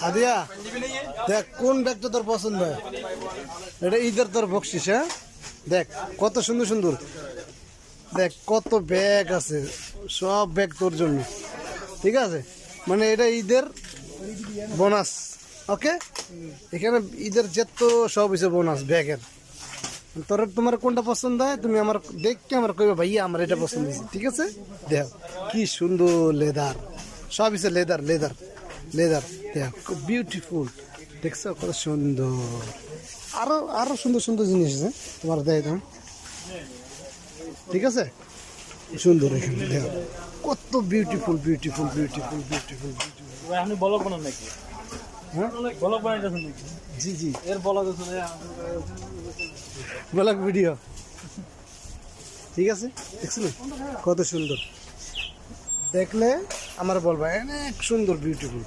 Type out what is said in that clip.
সাদিয়া দেখ কোন ব্যাগটা তোর পছন্দ হয়, এটা ঈদের তোর বকশিস। হ্যাঁ দেখ কত সুন্দর সুন্দর, দেখ কত ব্যাগ আছে, সব ব্যাগ তোর জন্য, ঠিক আছে? মানে এটা ঈদের বোনাস। ওকে, এখানে ঈদের যেত সব হয়েছে বোনাস ব্যাগের। তোমার কোনটা পছন্দ হয় তুমি আমার দেখকে আমার কইবে ভাইয়া আমার এটা পছন্দ হয়েছে, ঠিক আছে? দেখ কি সুন্দর লেদার, সব হয়েছে লেদার লেদার লেদার। দেখ বিউটিফুল, দেখছো কত সুন্দর। আরো আরো সুন্দর সুন্দর জিনিস আছে তোমার, দেখ দাম, ঠিক আছে? সুন্দর এখানে দেখ কত beautiful beautiful beautiful beautiful beautiful. আপনি ব্লগ বানান নাকি? হ্যাঁ ব্লগ বানাইতেছেন নাকি? জি জি, এর ব্লগ আছে না? ব্লগ ভিডিও, ঠিক আছে? দেখছিল কত সুন্দর, দেখলে আমার বলবা অনেক সুন্দর বিউটিফুল।